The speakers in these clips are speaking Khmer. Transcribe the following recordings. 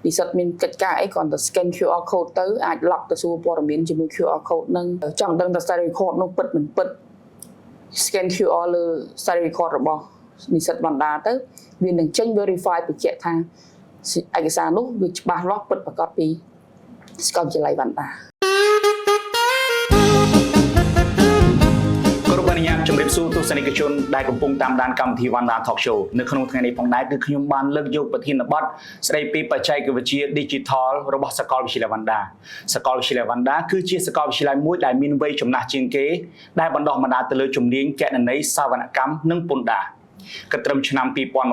និស្សិតមានកិច្ចការអីគ្រាន់តែ scan QR code ទៅអាច lock ទៅសួរព័ត៌មានជាមួយ QR code នឹងចង់ដឹងថា study record នោះពិតមិនពិត scan QR លើ study record របស់និស្សិតបណ្ដាទៅវានឹងចេញ verify បញ្ជាក់ថាឯកសារនោះវាច្បាស់លាស់ពិតប្រាកដពីសាកលវិទ្យាល័យបណ្ដាជំរាបសួរទស្សនិកជនដែលកំពុងតាមដានកម្មវិធី Vanda Talk Show នៅក្នុងថ្ងៃនេះផងដែរគឺខ្ញុំបានលើកយកប្រធានបទស្ដីពីបច្ចេកវិទ្យា Digital របស់សាកលវិទ្យាល័យ Vanda សាកលវិទ្យាល័យ Vanda គឺជាសាកលវិទ្យាល័យមួយដែលមានវ័យចំណាស់ជាងគេដែលបណ្ដុះបណ្ដាលទៅលើជំនាញគណនេយ្យសវនកម្មនិងពន្ធដារកត្រឹមឆ្នាំ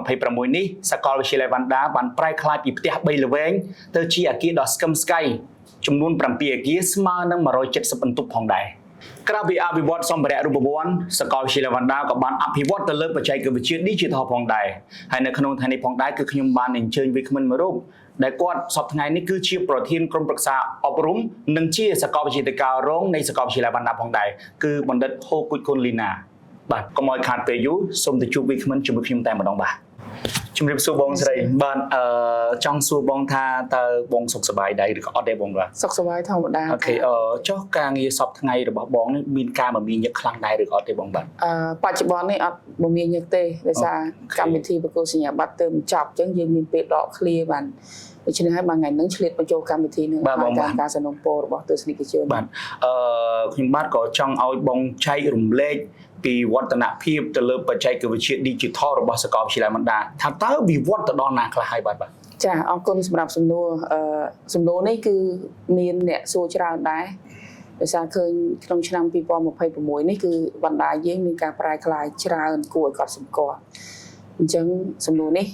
2026នេះសាកលវិទ្យាល័យ Vanda បានប្រែក្លាយពីផ្ទះ3ល្វែងទៅជាអគារដ៏ស្កឹមស្កៃចំនួន7អគារស្មើនឹង170បន្ទប់ផងដែរក្រៅពីអភិវឌ្ឍសម្ភារៈរូបវន្តសាកលវិទ្យាល័យ Vanda ក៏បានអភិវឌ្ឍទៅលើបច្ចេកវិទ្យា Digital ផងដែរហើយនៅក្នុងថ្ងៃនេះផងដែរគឺខ្ញុំបានអញ្ជើញវាគ្មិនមួយរូបដែលគាត់សប្តាហ៍ថ្ងៃនេះគឺជាប្រធានក្រុមប្រឹក្សាអប់រំនិងជាសាកលវិទ្យាល័យរងនៃសាកលវិទ្យាល័យ Vanda ផងដែរគឺបណ្ឌិតហូគុជគុនលីណាបាទកុំឲ្យខាតពេលយូរសូមទៅជួបវាគ្មិនជាមួយខ្ញុំតែម្ដងបាទជំរាបសួរបងស្រីបាទចង់សួរបងថាតើបងសុខសប្បាយដែរឬក៏អត់ទេបងបាទសុខសប្បាយធម្មតាអូខេចុះការងារសប្តាហ៍ថ្ងៃរបស់បងនេះមានការមមាញឹកខ្លាំងដែរឬក៏អត់ទេបងបាទបច្ចុប្បន្ននេះអត់មមាញឹកទេដោយសារកម្មវិធីបកគោសញ្ញាបត្រទៅបញ្ចប់អញ្ចឹងយើងមានពេលដកឃ្លាបានដូច្នេះហើយមួយថ្ងៃហ្នឹងឆ្លៀតបញ្ចូលកម្មវិធីនឹងតាមការសនំពររបស់ទស្សនិកជនបាទខ្ញុំបាទក៏ចង់ឲ្យបងចែករំលែកពីវឌ្ឍនភាពទៅលើបច្ចេកវិទ្យា Digital របស់សាកលវិទ្យាល័យ Vanda ថាតើវិវត្តទៅដល់ណាខ្លះហើយបាទចាអរគុណសម្រាប់សំណួរនេះគឺមានអ្នកសួរច្រើនដែរដោយសារឃើញក្នុងឆ្នាំ2026នេះគឺ Vanda យើងមានការប្រែក្លាយច្រើនគួរឲ្យកត់សម្គាល់អញ្ចឹងសំណួរនេះ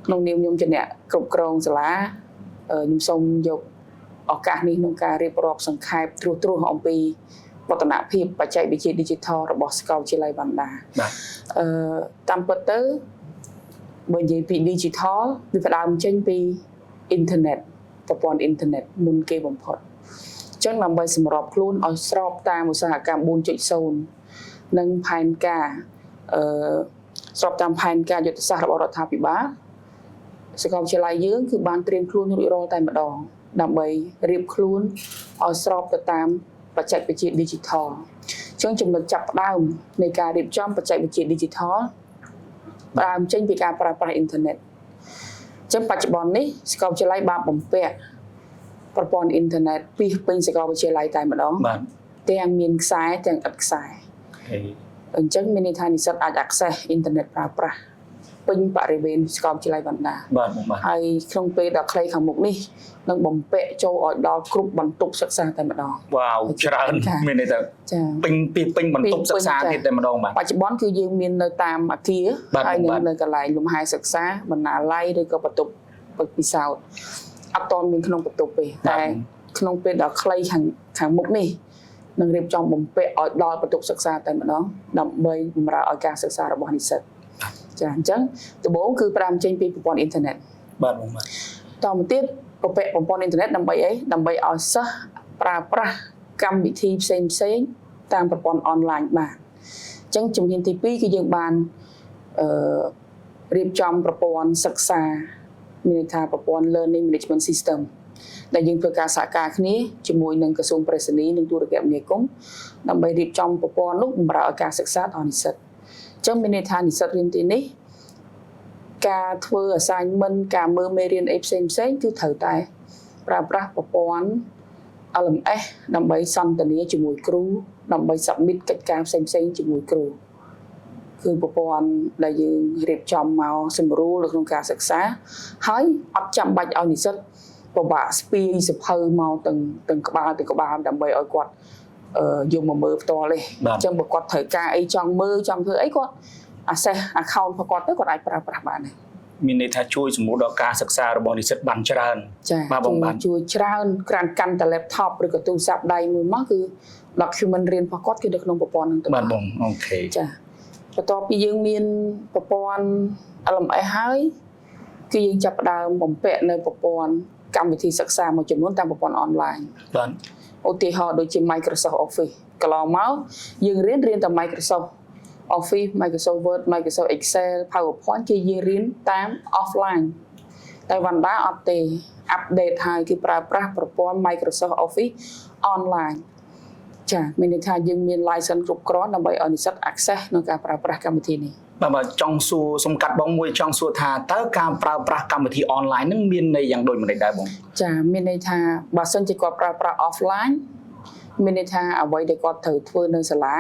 ក្នុងនាមខ្ញុំជាអ្នកគ្រប់គ្រងសាលាខ្ញុំសូមយកឱកាសនេះក្នុងការរៀបរាប់សង្ខេបត្រួសអំពីវឌ្ឍនភាពបច្ចេកវិទ្យា Digital របស់សាកលវិទ្យាល័យ Vanda បាទតាមពិតទៅបើនិយាយពី Digital វាផ្ដើមចេញពី Internet ប្រព័ន្ធ Internet មុនគេបំផុតអញ្ចឹងដើម្បីសម្របខ្លួនឲ្យស្របតាមឧស្សាហកម្ម 4.0 និងផែនការស្របតាមផែនការយុទ្ធសាស្ត្ររបស់រដ្ឋាភិបាលសាកលវិទ្យាល័យយើងគឺបានត្រៀមខ្លួនរួចរាល់តែម្ដងដើម្បីរៀបខ្លួនឲ្យស្របទៅតាមបច្ចេកវិទ្យា Digital អញ្ចឹងចំណុចចាប់ផ្ដើមនៃការរៀបចំបច្ចេកវិទ្យា Digital ផ្ដើមចេញពីការប្រើប្រាស់ Internet អញ្ចឹងបច្ចុប្បន្ននេះសាកលវិទ្យាល័យបានបំពាក់ប្រព័ន្ធ Internet ពីពេញសាកលវិទ្យាល័យតែម្ដងបាទទាំងមានខ្សែទាំងឥតខ្សែអញ្ចឹងមានន័យថានិស្សិតអាច access Internet ប្រើប្រាស់ពេញបរិវេណសាកលវិទ្យាល័យ Vanda បាទហើយក្នុងពេលដ៏ខ្លីខាងមុខនេះនឹងបំពាក់ចូលឲ្យដល់គ្រប់បន្ទប់សិក្សាតែម្ដងវ៉ាវច្រើនមានន័យថាពេញបន្ទប់សិក្សាទៀតតែម្ដងបាទបច្ចុប្បន្នគឺយើងមាននៅតាមអគារហើយនៅកន្លែងលំហែសិក្សាបណ្ណាល័យឬក៏បន្ទប់ពិសោធន៍អត់តមានក្នុងបន្ទប់ទេតែក្នុងពេលដ៏ខ្លីខាងមុខនេះនឹងរៀបចំបំពាក់ឲ្យដល់បន្ទប់សិក្សាតែម្ដងដើម្បីបម្រើឲ្យការសិក្សារបស់និស្សិតចាអញ្ចឹងដំបូងគឺផ្ដើមចេញពីប្រព័ន្ធអ៊ីនធឺណិតបាទតមកទៀតប្រព័ន្ធអ៊ីនធឺណិតដើម្បីអីដើម្បីឲ្យសិស្សប្រើប្រាស់កម្មវិធីផ្សេងតាមប្រព័ន្ធអនឡាញបានអញ្ចឹងជំហានទី2គឺយើងបានរៀបចំប្រព័ន្ធសិក្សាមានន័យថាប្រព័ន្ធ Learning Management System ដែលយើងធ្វើការសហការគ្នាជាមួយនឹងក្រសួងប្រៃសណីនិងទូរគមនាគមន៍ដើម្បីរៀបចំប្រព័ន្ធនោះបម្រើឲ្យការសិក្សាដល់និស្សិតអញ្ចឹងមានន័យថានិស្សិតរៀនទីនេះការធ្វើ assignment ការមើលមេរៀនអីផ្សេងគឺត្រូវតែប្រើប្រាស់ប្រព័ន្ធ LMS ដើម្បីសន្ទនាជាមួយគ្រូដើម្បី submit កិច្ចការផ្សេងជាមួយគ្រូគឺប្រព័ន្ធដែលយើងរៀបចំមកសម្រួលនៅក្នុងការសិក្សាហើយអត់ចាំបាច់ឲ្យនិស្សិតពិបាកស្ពាយសភៅមកទាំងក្បាលដើម្បីឲ្យគាត់យកមកមើលផ្ទាល់ទេអញ្ចឹងបើគាត់ត្រូវការអីចង់មើលចង់ធ្វើអីគាត់ access account របស់គាត់ទៅគាត់អាចប្រើប្រាស់បានដែរមានន័យថាជួយសម្រួលដល់ការសិក្សារបស់និស្សិតបានច្រើនបាទបងបានជួយច្រើនកាន់តែ laptop ឬក៏ទូរស័ព្ទដៃមួយមកគឺ document រៀនរបស់គាត់គឺនៅក្នុងប្រព័ន្ធហ្នឹងទៅបាទបងអូខេចាបន្ទាប់ពីយើងមានប្រព័ន្ធ LMS ហើយគឺយើងចាប់ផ្ដើមបំពាក់នៅប្រព័ន្ធកម្មវិធីសិក្សាមួយចំនួនតាមប្រព័ន្ធអនឡាញបាទឧទាហរណ៍ដូចជា Microsoft Office កន្លងមកយើងរៀនតែ Microsoft Office Microsoft Word Microsoft Excel PowerPoint គឺយើងរៀនតាម offline តែ Vanda អត់ទេ update ហើយគឺប្រើប្រាស់ប្រព័ន្ធ Microsoft Office online ចាមានន័យថាយើងមាន license គ្រប់គ្រាន់ដើម្បីឲ្យនិស្សិត access ក្នុងការប្រើប្រាស់កម្មវិធីនេះ បាទចង់សួរសុំកាត់បងមួយចង់សួរថាតើការប្រើប្រាស់កម្មវិធី online នឹងមានន័យយ៉ាងដូចម្តេចដែរបងចាមានន័យថាបើសិនជាគាត់ប្រើប្រាស់ offline មានន័យថាអ្វីដែលគាត់ត្រូវធ្វើនៅសាលា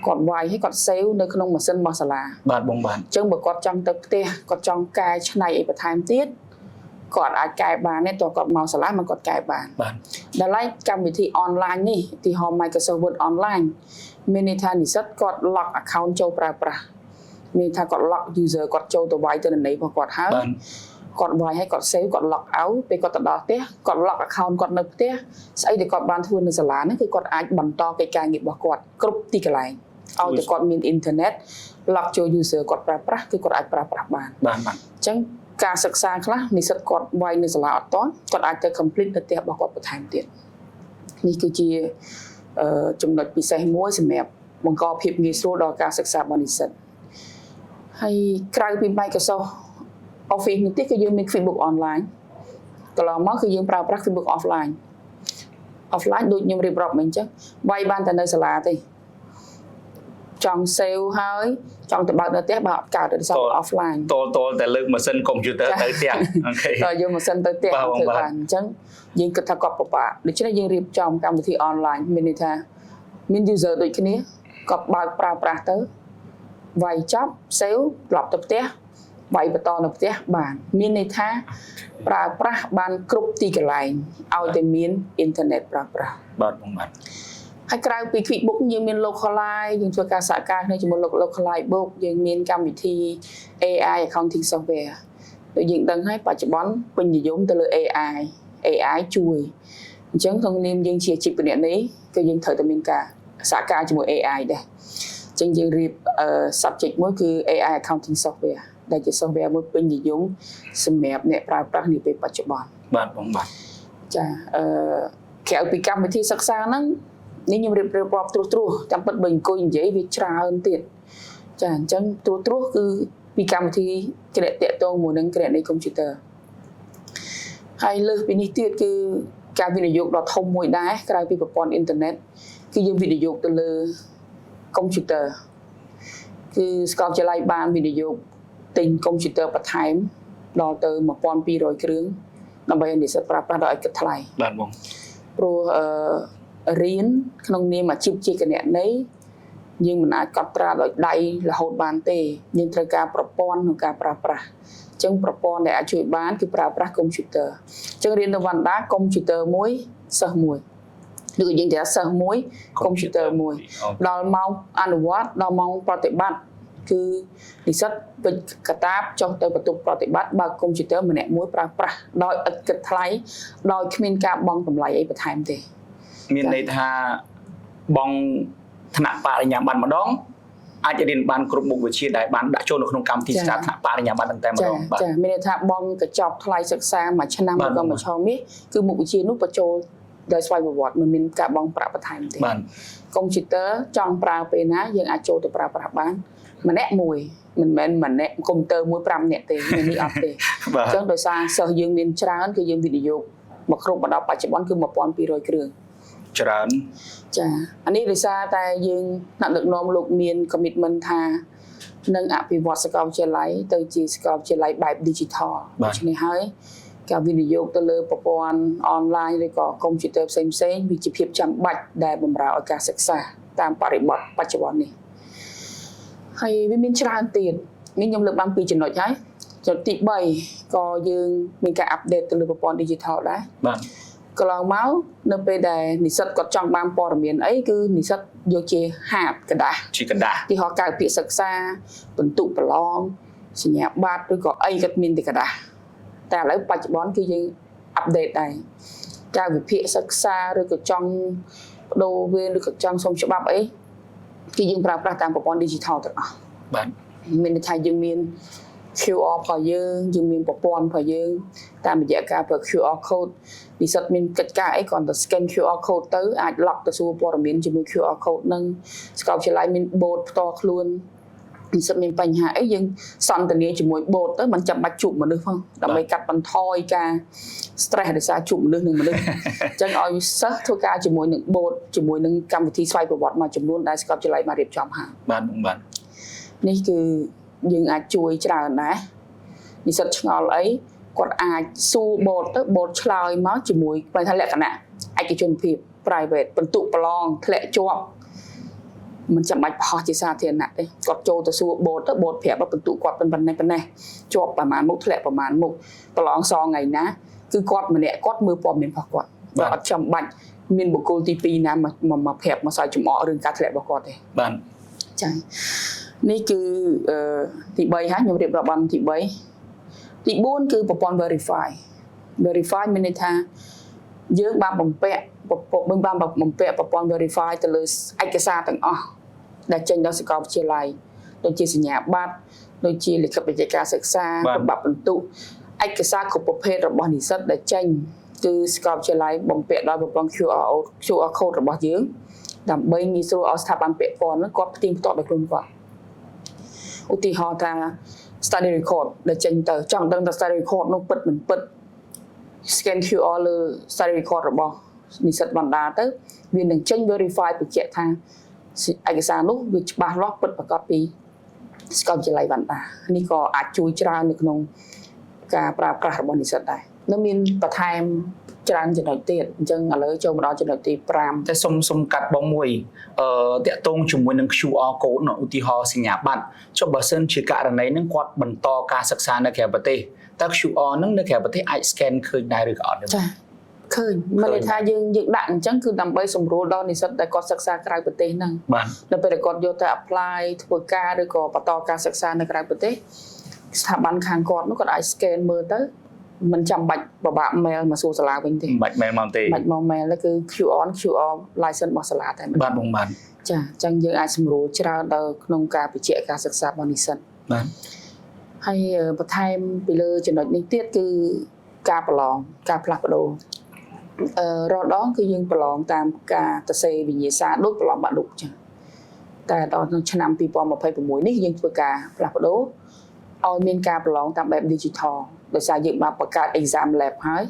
គាត់វាយឲ្យគាត់ save នៅក្នុងម៉ាស៊ីនរបស់សាលាបាទបងបាទអញ្ចឹងបើគាត់ចង់ទៅផ្ទះគាត់ចង់កែច្នៃអីបន្ថែមទៀតគាត់អាចកែបានទេតើគាត់មកសាលាមកគាត់កែបានបាទដល់ឡែកកម្មវិធី online នេះទីហោ Microsoft Word online មានន័យថានិស្សិតគាត់ log account ចូលប្រើប្រាស់មានថាគាត់ log user គាត់ចូលទៅវាយទៅន័យរបស់គាត់ហើយគាត់វាយឲ្យគាត់ save គាត់ log out ពេលគាត់ទៅដល់ផ្ទះគាត់ log account គាត់នៅផ្ទះស្អីដែលគាត់បានធ្វើនៅសាលាហ្នឹងគឺគាត់អាចបន្តកិច្ចការងាររបស់គាត់គ្រប់ទីកន្លែងឲ្យតែគាត់មាន internet log ចូល user គាត់ប្រើប្រាស់គឺគាត់អាចប្រើប្រាស់បានបាទអញ្ចឹងការសិក្សាខ្លះនិស្សិតគាត់វាយនៅសាលាអត់ទាន់គាត់អាចទៅ complete នៅផ្ទះរបស់គាត់បន្ថែមទៀតនេះគឺជាចំណុចពិសេសមួយសម្រាប់បង្កភាពងាយស្រួលដល់ការសិក្សារបស់និស្សិតហើយក្រៅពី Microsoft Office នេះទៀតគឺយើងមាន QuickBook online កន្លងមកគឺយើងប្រើប្រាស់ QuickBook offline ដូចខ្ញុំរៀបរាប់មិញអញ្ចឹងវាយបានតែនៅសាលាទេចង់ save ហើយចង់ទៅបើកនៅផ្ទះបើអត់កើតទេសារ offline តលតែលើកម៉ាស៊ីនកុំព្យូទ័រទៅផ្ទះអូខេតើយកម៉ាស៊ីនទៅផ្ទះធ្វើបានអញ្ចឹងយើងគិតថាគាត់ពិបាកដូច្នេះយើងរៀបចំកម្មវិធី online មានន័យថាមាន user ដូចគ្នាគាត់បើកប្រើប្រាស់ទៅវាយចប់ save ត្រឡប់ទៅផ្ទះវាយបន្តនៅផ្ទះបានមានន័យថាប្រើប្រាស់បានគ្រប់ទីកន្លែងឲ្យតែមានអ៊ីនធឺណិតប្រើប្រាស់បាទបងបាទហើយក្រៅពី QuickBook យើងមាន Localize យើងធ្វើការសហការគ្នាជាមួយ Localize Book យើងមានកម្មវិធី AI accounting software ដូចយើងដឹងហើយបច្ចុប្បន្នពេញនិយមទៅលើ AI ជួយអញ្ចឹងក្នុងនាមយើងជាអាជីពនេះគឺយើងត្រូវតែមានការសហការជាមួយ AI ដែរអញ្ចឹងយើងរៀប subject មួយគឺ AI accounting software ដែលជា software មួយពេញនិយមសម្រាប់អ្នកប្រើប្រាស់នាពេលបច្ចុប្បន្នបាទបងបាទចាក្រៅពីកម្មវិធីសិក្សាហ្នឹងនេះខ្ញុំរៀបរាប់ត្រួសតាមពិតបើអង្គុយនិយាយវាច្រើនទៀតចាអញ្ចឹងត្រួសគឺពីកម្មវិធីគណិតតាក់ទងមួយនឹងគណនេយ្យកុំព្យូទ័រហើយលើសពីនេះទៀតគឺការវិនិយោគដ៏ធំមួយដែរក្រៅពីប្រព័ន្ធអ៊ីនធឺណិតគឺយើងវិនិយោគទៅលើកុំព្យូទ័រគឺសាកលវិទ្យាល័យបានវិនិយោគទិញកុំព្យូទ័របន្ថែមដល់ទៅ1200គ្រឿងដើម្បីឲ្យនិស្សិតប្រើប្រាស់ដោយឥតគិតថ្លៃបាទបងព្រោះរៀនក្នុងនាមអាជីពជាគណនេយ្យយើងមិនអាចកត់ត្រាដោយដៃរហូតបានទេយើងត្រូវការប្រព័ន្ធក្នុងការប្រើប្រាស់អញ្ចឹងប្រព័ន្ធដែលអាចជួយបានគឺប្រើប្រាស់កុំព្យូទ័រអញ្ចឹងរៀននៅវណ្ណដាកុំព្យូទ័រមួយសិស្សមួយឬយើងនិយាយថាសិស្សមួយកុំព្យូទ័រមួយដល់ម៉ោងអនុវត្តដល់ម៉ោងប្រតិបត្តិគឺនិស្សិតពេញកតាបចុះទៅបន្ទប់ប្រតិបត្តិបើកុំព្យូទ័រម្នាក់មួយប្រើប្រាស់ដោយឥតគិតថ្លៃដោយគ្មានការបង់តម្លៃអីបន្ថែមទេមានន័យថាបងថ្នាក់បរិញ្ញាបត្រម្ដងអាចរៀនបានគ្រប់មុខវិជ្ជាដែលបានដាក់ចូលនៅក្នុងកម្មវិធីសិក្សាថ្នាក់បរិញ្ញាបត្រហ្នឹងតែម្ដងបាទចាមានន័យថាបងកញ្ចប់ថ្លៃសិក្សាមួយឆ្នាំឬក៏មួយឆមាសគឺមុខវិជ្ជានោះបញ្ចូលដោយស្វ័យប្រវត្តិមិនមានការបង់ប្រាក់បន្ថែមទេបាទកុំព្យូទ័រចង់ប្រើពេលណាយើងអាចចូលទៅប្រើប្រាស់បានម្នាក់មួយមិនមែនម្នាក់កុំព្យូទ័រមួយ5នាក់ទេនេះអត់ទេអញ្ចឹងដោយសារសិស្សយើងមានច្រើនគឺយើងវិនិយោគមកគ្រប់មកដល់បច្ចុប្បន្នគឺ1200គ្រឿងច្រើនចាអានេះដោយសារតែយើងថ្នាក់ដឹកនាំលោកមាន commitment ថានឹងអភិវឌ្ឍសាកលវិទ្យាល័យទៅជាសាកលវិទ្យាល័យបែប digital ដូច្នេះហើយការវិនិយោគទៅលើប្រព័ន្ធ online ឬក៏កុំព្យូទ័រផ្សេងវាជាភាពចាំបាច់ដែលបម្រើឲ្យការសិក្សាតាមបរិបទបច្ចុប្បន្ននេះហើយវាមានច្រើនទៀតនេះខ្ញុំលើកបាន2ចំណុចហើយចំណុចទី3ក៏យើងមានការអាប់ដេតទៅលើប្រព័ន្ធ digital ដែរបាទកន្លងមកនៅពេលដែលនិស្សិតគាត់ចង់បានព័ត៌មានអីគឺនិស្សិតយកជាហាតกระดาษជាกระดาษទីហោកៅពាក្យសិក្សាបន្ទុកប្រឡងសញ្ញាបត្រឬក៏អីគាត់មានតែกระดาษតែឥឡូវបច្ចុប្បន្នគឺយើងអាប់ដេតដែរការវិភាគសិក្សាឬក៏ចង់បដូរវេនឬក៏ចង់សុំច្បាប់អីគឺយើងប្រើប្រាស់តាមប្រព័ន្ធ digital ទាំងអស់បាទមានន័យថាយើងមាន QR របស់យើងមានប្រព័ន្ធរបស់យើងតាមរយៈការប្រើ QR code និស្សិតមានកិច្ចការអីគ្រាន់តែ scan QR code ទៅអាច lock ទៅសួរព័ត៌មានជាមួយ QR code នឹងសាកលវិទ្យាល័យមាន bot ផ្ទាល់ខ្លួន និស្សិតមានបញ្ហាអីយើងសន្ទនាជាមួយបូតទៅមិនចាំបាច់ជួបមនុស្សផងដើម្បីកាត់បន្ថយការ stress ដោយសារជួបមនុស្សនឹងមនុស្សអញ្ចឹងឲ្យសិស្សធ្វើការជាមួយនឹងបូតជាមួយនឹងកម្មវិធីស្វ័យប្រវត្តិមួយចំនួនដែលសាកលវិទ្យាល័យបានរៀបចំហើយ បាទបាទ នេះគឺយើងអាចជួយច្រើនដែរនិស្សិតឆ្ងល់អីគាត់អាចសួរបូតទៅបូតឆ្លើយមកជាមួយបែរថាលក្ខណៈឯកជនភាព private បន្ទុកប្រឡងធ្លាក់ជាប់មិនចាំបាច់ផុសជាសាធារណៈទេគាត់ចូលទៅសួរបូតទៅបូតប្រាប់បន្ទុកគាត់ប៉ុណ្ណេះជាប់ប្រហែលមុខធ្លាក់ប្រហែលមុខប្រឡងសងថ្ងៃណាគឺគាត់ម្នាក់គាត់មើលព័ត៌មានរបស់គាត់បើអត់ចាំបាច់មានបុគ្គលទី2ណាមកប្រាប់មកសើចចំអករឿងការធ្លាក់របស់គាត់ទេបាទចា៎នេះគឺទី3ហើយខ្ញុំរៀបរាប់បានទី3ទី4គឺប្រព័ន្ធ verify មានន័យថាយើងបានបំពាក់ប្រព័ន្ធ verify ទៅលើឯកសារទាំងអស់ដែលចេញដល់សាកលវិទ្យាល័យដូចជាសញ្ញាបត្រដូចជាលិខិតបញ្ជាក់ការសិក្សាប្របាប់បន្ទុកឯកសារគ្រប់ប្រភេទរបស់និស្សិតដែលចេញគឺសាកលវិទ្យាល័យបំពាក់ដោយប្រព័ន្ធ QR code របស់យើងដើម្បីងាយស្រួលឲ្យស្ថាប័នពាក់ព័ន្ធហ្នឹងគាត់ផ្ទៀងផ្ទាត់ដោយខ្លួនគាត់ឧទាហរណ៍ថា study record ដែលចេញទៅចង់ដឹងថា study record នោះពិតមិនពិត scan QR លើ study record របស់និស្សិតបណ្ដាទៅវានឹងចេញ verify បញ្ជាក់ថាឯកសារនោះវាច្បាស់លាស់ពិតប្រាកដពីសាកលវិទ្យាល័យបណ្ដានេះក៏អាចជួយច្រើននៅក្នុងការប្រើប្រាស់របស់និស្សិតដែរនៅមានបន្ថែមច្រើនចំណុចទៀតអញ្ចឹងឥឡូវចូលមកដល់ចំណុចទី5តែសុំកាត់បងមួយតាក់ទងជាមួយនឹង QR code ឧទាហរណ៍សញ្ញាបត្រចុះបើសិនជាករណីហ្នឹងគាត់បន្តការសិក្សានៅក្រៅប្រទេសតើ QR ហ្នឹងនៅក្រៅប្រទេសអាច scan ឃើញដែរឬក៏អត់ទេចាឃើញមិនន័យថាយើងដាក់អញ្ចឹងគឺដើម្បីសម្រួលដល់និស្សិតដែលគាត់សិក្សាក្រៅប្រទេសហ្នឹងបាទនៅពេលគាត់យកទៅ apply ធ្វើការឬក៏បន្តការសិក្សានៅក្រៅប្រទេសស្ថាប័នខាងគាត់នោះគាត់អាច scan មើលទៅមិនចាំបាច់ពិបាក mail មកសួរសាលាវិញទេមិនបាច់ mail មកទេបាច់មក mail គឺ QR license របស់សាលាតែបាទបងបាទចាអញ្ចឹងយើងអាចសម្រួលច្រើនដល់ក្នុងការបញ្ជាក់ការសិក្សារបស់និស្សិតបាទហើយបន្ថែមពីលើចំណុចនេះទៀតគឺការប្រឡងការផ្លាស់ប្ដូររាល់ដងគឺយើងប្រឡងតាមការសរសេរវិញ្ញាសាដូចប្រឡងបាក់ឌុបចឹងតែដល់ឆ្នាំ2026នេះយើងធ្វើការផ្លាស់ប្ដូរឲ្យមានការប្រឡងតាមបែប digital ដោយសារយើងបានបង្កើត exam lab ហើយ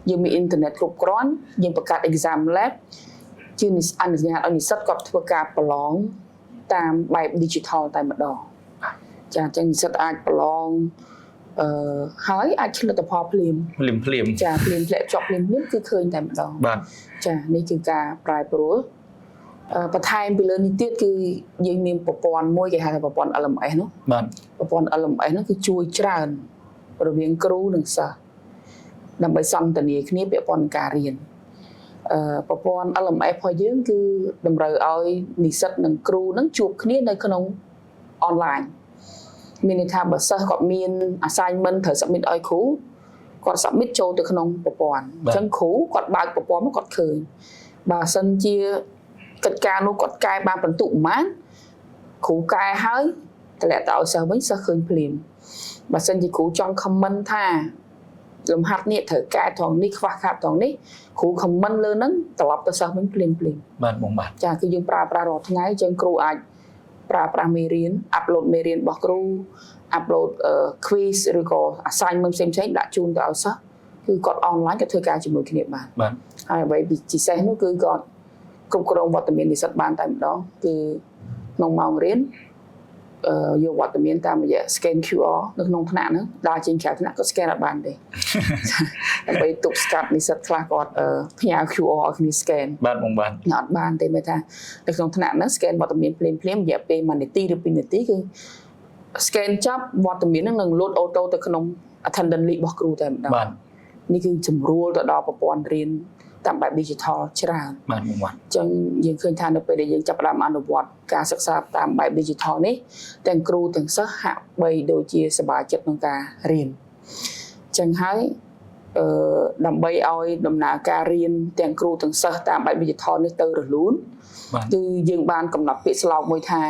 យើងមានអ៊ីនធឺណិតគ្រប់គ្រាន់យើងបង្កើត exam lab ជាអនុញ្ញាតឲ្យនិស្សិតគាត់ធ្វើការប្រឡងតាមបែប digital តែម្ដងចាអញ្ចឹងនិស្សិតអាចប្រឡងហើយអាចឆ្លុះលទ្ធផលភ្លាមចាភ្លាមធ្លាក់ជាប់ភ្លាមគឺឃើញតែម្ដងបាទចានេះគឺការប្រែប្រួលបន្ថែមពីលើនេះទៀតគឺយើងមានប្រព័ន្ធមួយគេហៅថាប្រព័ន្ធ LMS នោះបាទប្រព័ន្ធ LMS នោះគឺជួយច្រើនរវាងគ្រូនិងសិស្សដើម្បីសន្ទនាគ្នាពាក់ព័ន្ធនឹងការរៀនប្រព័ន្ធ LMS របស់យើងគឺតម្រូវឲ្យនិស្សិតនិងគ្រូនឹងជួបគ្នានៅក្នុង online មានន័យថាបើសិស្សគាត់មាន assignment ត្រូវ submit ឲ្យគ្រូគាត់ submit ចូលទៅក្នុងប្រព័ន្ធអញ្ចឹងគ្រូគាត់បើកប្រព័ន្ធមកគាត់ឃើញបើសិនជាកិច្ចការនោះគាត់កែបានបន្ទុកប៉ុន្មានគ្រូកែហើយតម្លាក់ទៅឲ្យសិស្សវិញសិស្សឃើញភ្លាមបើសិនជាគ្រូចង់ comment ថាលំហាត់នេះត្រូវកែត្រង់នេះខ្វះខាតត្រង់នេះគ្រូ comment លើហ្នឹងត្រឡប់ទៅសិស្សវិញភ្លាមបាទបងបាទចាគឺយើងប្រើប្រាស់រាល់ថ្ងៃអញ្ចឹងគ្រូអាចប្រើប្រាស់មេរៀន upload មេរៀនរបស់គ្រូ upload quiz ឬក៏ assignment ផ្សេងៗដាក់ជូនទៅឲ្យសិស្សគឺគាត់ online គាត់ធ្វើការជាមួយគ្នាបានបាទហើយអ្វីពិសេសនោះគឺគាត់គ្រប់គ្រងវត្តមាននិស្សិតបានតែម្ដងគឺក្នុងម៉ោងរៀនយកវត្តមានតាមរយៈ scan QR នៅក្នុងថ្នាក់ហ្នឹងដើរចេញក្រៅថ្នាក់ក៏ scan អត់បានទេដើម្បីទប់ស្កាត់និស្សិតខ្លះគាត់ផ្ញើ QR ឲ្យគ្នា scan បាទបងបាទអត់បានទេមើលថានៅក្នុងថ្នាក់ហ្នឹង scan វត្តមានភ្លាមរយៈពេល1នាទីឬ2នាទីគឺ scan ចប់វត្តមានហ្នឹងនឹង load auto ទៅក្នុង attendance list របស់គ្រូតែម្ដងបាទនេះគឺជំរួលទៅដល់ប្រព័ន្ធរៀនតាមបែប digital ច្រើនបាទបងបាទអញ្ចឹងយើងឃើញថានៅពេលដែលយើងចាប់ផ្ដើមអនុវត្តការសិក្សាតាមបែប digital នេះទាំងគ្រូទាំងសិស្សហាក់បីដូចជាសប្បាយចិត្តក្នុងការរៀនអញ្ចឹងហើយដើម្បីឲ្យដំណើរការរៀនទាំងគ្រូទាំងសិស្សតាមបែប digital នេះទៅរលូនគឺយើងបានកំណត់ពាក្យស្លោកមួយថា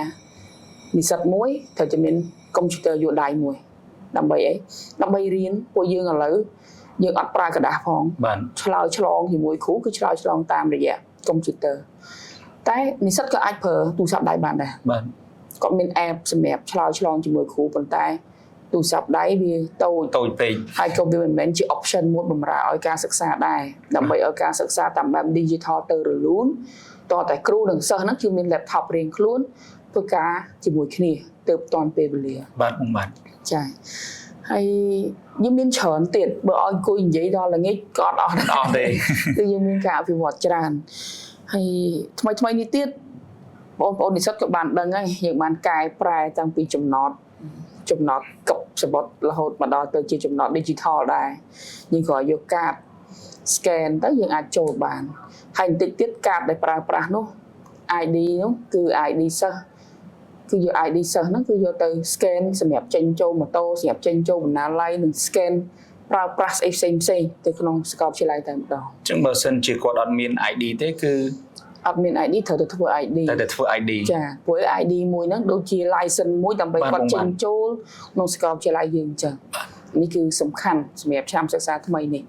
និស្សិតមួយត្រូវតែមានកុំព្យូទ័រយួរដៃមួយដើម្បីអីដើម្បីរៀនពួកយើងឥឡូវយើងអត់ប្រើក្រដាសផងឆ្លើយឆ្លងជាមួយគ្រូគឺឆ្លើយឆ្លងតាមរយៈកុំព្យូទ័រតែនិស្សិតក៏អាចប្រើទូរស័ព្ទដៃបានដែរបាទ គាត់មាន app សម្រាប់ឆ្លើយឆ្លងជាមួយគ្រូប៉ុន្តែទូរស័ព្ទដៃវាតូច ពេក ហើយក៏វាមិនមែនជា option មួយបម្រើឲ្យការសិក្សាដែរដើម្បីឲ្យការសិក្សាតាមបែប digital ទៅរលូនតតែគ្រូនិងសិស្សហ្នឹងគឺមាន laptop រៀងខ្លួនធ្វើការជាមួយគ្នាទៅតាន់ពេលវេលា បាទបងបាទ ចាហើយយើងមានច្រើនទៀតបើឲ្យអង្គុយនិយាយដល់ល្ងាចក៏អត់អស់ដែរ ទេ គឺយើងមានការអភិវឌ្ឍច្រើនហើយថ្មីនេះទៀតបងប្អូននិស្សិតក៏បានដឹងហើយយើងបានកែប្រែតាំងពីចំណត់កັບសបុតរហូតមកដល់ទៅជាចំណត់ digital ដែរយើងក៏យកកាត scan ទៅយើងអាចចូលបានហើយបន្តិចទៀតកាតដែលប្រើប្រាស់នោះ ID នោះគឺ ID សិស្សគឺយក ID សិស្សហ្នឹងគឺយកទៅ scan សម្រាប់ចេញចូលម៉ូតូសម្រាប់ចេញចូលបណ្ណាល័យនិង scan ប្រើប្រាស់ស្អីផ្សេងទៅក្នុងសាកលវិទ្យាល័យតែម្ដង អញ្ចឹងបើសិនជាគាត់អត់មាន ID ទេគឺ អត់មាន ID ត្រូវតែធ្វើ ID តែធ្វើ ID ចាព្រោះ ID មួយហ្នឹងដូចជា license មួយដើម្បីគាត់ចេញចូលក្នុងសាកលវិទ្យាល័យយើងអញ្ចឹងនេះគឺសំខាន់សម្រាប់ឆ្នាំសិក្សាថ្មីនេះ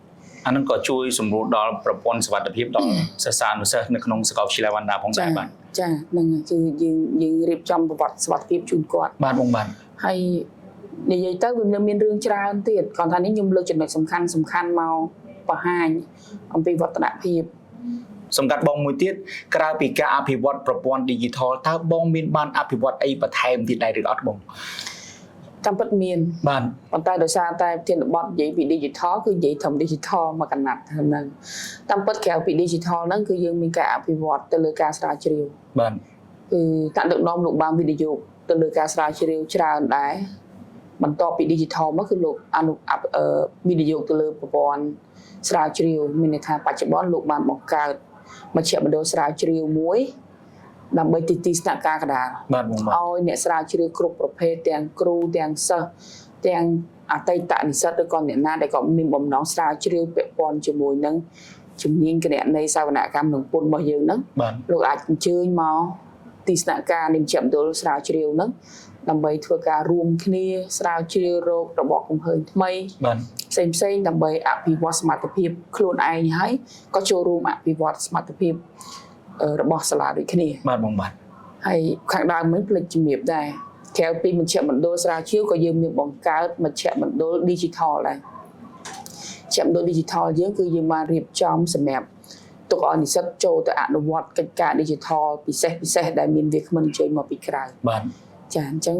អានឹងក៏ជួយសម្រួលដល់ប្រព័ន្ធសុវត្ថិភាពដល់សិស្សានុសិស្សនៅក្នុងសាកលវិទ្យាល័យវណ្ណដាផងដែរបាទ ចាហ្នឹងគឺយើងរៀបចំប្រវត្តិសុវត្ថិភាពជូនគាត់ បាទបងបាទ ហើយនិយាយទៅវាមានរឿងច្រើនទៀតគាត់ថានេះខ្ញុំលើកចំណុចសំខាន់មកបង្ហាញអំពីវឌ្ឍនភាព សម្កាត់បងមួយទៀតក្រៅពីការអភិវឌ្ឍប្រព័ន្ធ digital តើបងមានបានអភិវឌ្ឍអីបន្ថែមទៀតដែរឬអត់បង តាមពិតមាន បាទ ប៉ុន្តែដោយសារតែប្រធានបទនិយាយពី digital គឺនិយាយត្រឹម digital មកកណាត់ហ្នឹងតាមពិតក្រៅពី digital ហ្នឹងគឺយើងមានការអភិវឌ្ឍទៅលើការស្រាវជ្រាវ បាទ គឺតាក់ដឹកនាំលោកបានវិនិយោគទៅលើការស្រាវជ្រាវច្រើនដែរបន្ទាប់ពី digital មកគឺលោកវិនិយោគទៅលើប្រព័ន្ធស្រាវជ្រាវមានន័យថាបច្ចុប្បន្នលោកបានបង្កើតមជ្ឈមណ្ឌលស្រាវជ្រាវមួយដើម្បីទីស្នាក់ការកណ្ដាល បាទបងបាទ ឲ្យអ្នកស្រាវជ្រាវគ្រប់ប្រភេទទាំងគ្រូទាំងសិស្សទាំងអតីតនិស្សិតឬក៏អ្នកណាដែលក៏មានបំណងស្រាវជ្រាវពាក់ព័ន្ធជាមួយនឹងជំនាញគណនេយ្យសវនកម្មនិងពន្ធរបស់យើងហ្នឹង បាទ លោកអាចអញ្ជើញមកទីស្នាក់ការនៃមជ្ឈមណ្ឌលស្រាវជ្រាវហ្នឹងដើម្បីធ្វើការរួមគ្នាស្រាវជ្រាវរោគរបស់កំហើញថ្មី បាទ ផ្សេងដើម្បីអភិវឌ្ឍសមត្ថភាពខ្លួនឯងហើយក៏ចូលរួមអភិវឌ្ឍសមត្ថភាពរបស់សាលាដូចគ្នា បាទបងបាទ ហើយខាងដើមមិនភ្លេចជំរាបដែរក្រៅពីមជ្ឈមណ្ឌលស្រាវជ្រាវក៏យើងមានបង្កើតមជ្ឈមណ្ឌល digital ដែរមជ្ឈមណ្ឌល digital យើងគឺយើងបានរៀបចំសម្រាប់ទុកឲ្យនិស្សិតចូលទៅអនុវត្តកិច្ចការ digital ពិសេសដែលមានវាគ្មិនអញ្ជើញមកពីក្រៅ បាទ ចាអញ្ចឹង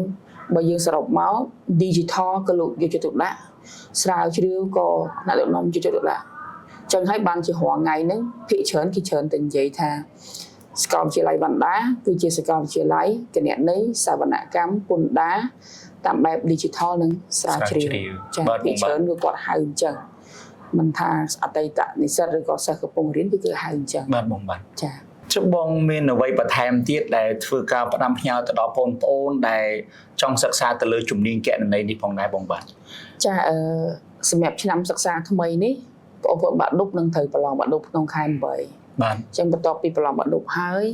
បើយើងសរុបមក digital ក៏លោកយកចិត្តទុកដាក់ស្រាវជ្រាវក៏អ្នកដឹកនាំយកចិត្តទុកដាក់អញ្ចឹងហើយបានជារងថ្ងៃហ្នឹងភាគច្រើនគេច្រើនតែនិយាយថាសាកលវិទ្យាល័យបណ្ដាគឺជាសាកលវិទ្យាល័យគណនេយ្យសវនកម្មពន្ធដារតាមបែប digital និងស្រាវជ្រាវចាភាគច្រើនគឺគាត់ហៅអញ្ចឹងមិនថាអតីតនិស្សិតឬក៏សិស្សកំពុងរៀនគឺហៅអញ្ចឹង បាទបងបាទ ចា ជុំបងមានអ្វីបន្ថែមទៀតដែលធ្វើការផ្ដាំផ្ញើទៅដល់បងប្អូនដែលចង់សិក្សាទៅលើជំនាញគណនេយ្យនេះផងដែរបងបាទ ចាសម្រាប់ឆ្នាំសិក្សាថ្មីនេះបងប្អូនបាក់ឌុបនឹងត្រូវប្រឡងបាក់ឌុបក្នុងខែ8 បាទ អញ្ចឹងបន្ទាប់ពីប្រឡងបាក់ឌុបហើយ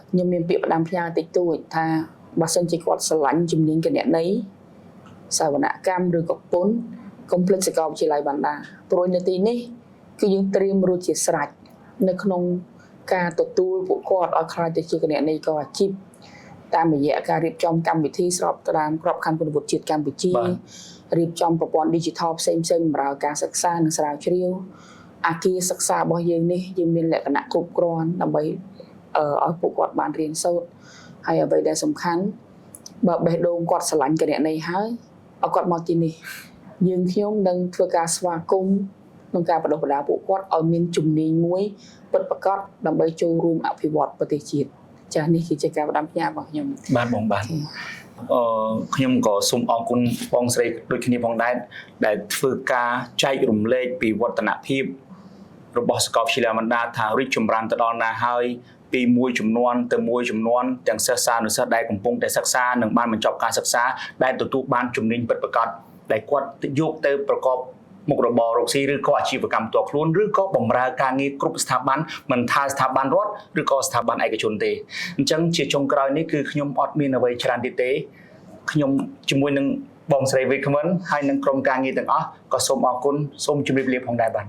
ខ្ញុំមានពាក្យផ្ដាំផ្ញើតិចតួចថាបើសិនជាគាត់ស្រឡាញ់ជំនាញគណនេយ្យសវនកម្មឬក៏ពន្ធកុំភ្លេចសាកលវិទ្យាល័យបណ្ដាព្រោះនៅទីនេះគឺយើងត្រៀមរួចជាស្រេចនៅក្នុងការទទួលពួកគាត់ឲ្យខ្លាចទៅជាគណនេយ្យករអាជីពតាមរយៈការរៀបចំកម្មវិធីស្របតាមក្របខ័ណ្ឌគុណវុឌ្ឍិជាតិកម្ពុជារៀបចំប្រព័ន្ធ digital ផ្សេងបម្រើការសិក្សានិងស្រាវជ្រាវអគារសិក្សារបស់យើងនេះយើងមានលក្ខណៈគ្រប់គ្រាន់ដើម្បីឲ្យពួកគាត់បានរៀនសូត្រហើយអ្វីដែលសំខាន់បើបេះដូងគាត់ស្រឡាញ់គណនេយ្យហើយឲ្យគាត់មកទីនេះយើងខ្ញុំនឹងធ្វើការស្វាគមន៍ក្នុងការបណ្ដុះបណ្ដាលពួកគាត់ឲ្យមានជំនាញមួយពិតប្រាកដដើម្បីចូលរួមអភិវឌ្ឍប្រទេសជាតិចា៎នេះគឺជាការផ្ដាំផ្ញើរបស់ខ្ញុំ បាទបងបាទខ្ញុំក៏សូមអរគុណបងស្រីដូចគ្នាផងដែរដែលធ្វើការចែករំលែកពីវឌ្ឍនភាពរបស់សាកលវិទ្យាល័យបណ្ដាថារីកចម្រើនទៅដល់ណាហើយពីមួយចំនួនទៅមួយចំនួនទាំងសិស្សានុសិស្សដែលកំពុងតែសិក្សានិងបានបញ្ចប់ការសិក្សាដែលទទួលបានជំនាញពិតប្រាកដដែលគាត់យកទៅប្រកបមុខរបររកស៊ីឬក៏អាជីវកម្មផ្ទាល់ខ្លួនឬក៏បម្រើការងារគ្រប់ស្ថាប័នមិនថាស្ថាប័នរដ្ឋឬក៏ស្ថាប័នឯកជនទេអញ្ចឹងជាចុងក្រោយនេះគឺខ្ញុំអត់មានអ្វីច្រើនទៀតទេខ្ញុំជាមួយនឹងបងស្រីវិក្កាមិនហើយនឹងក្រុមការងារទាំងអស់ក៏សូមអរគុណសូមជម្រាបលាផងដែរបាទ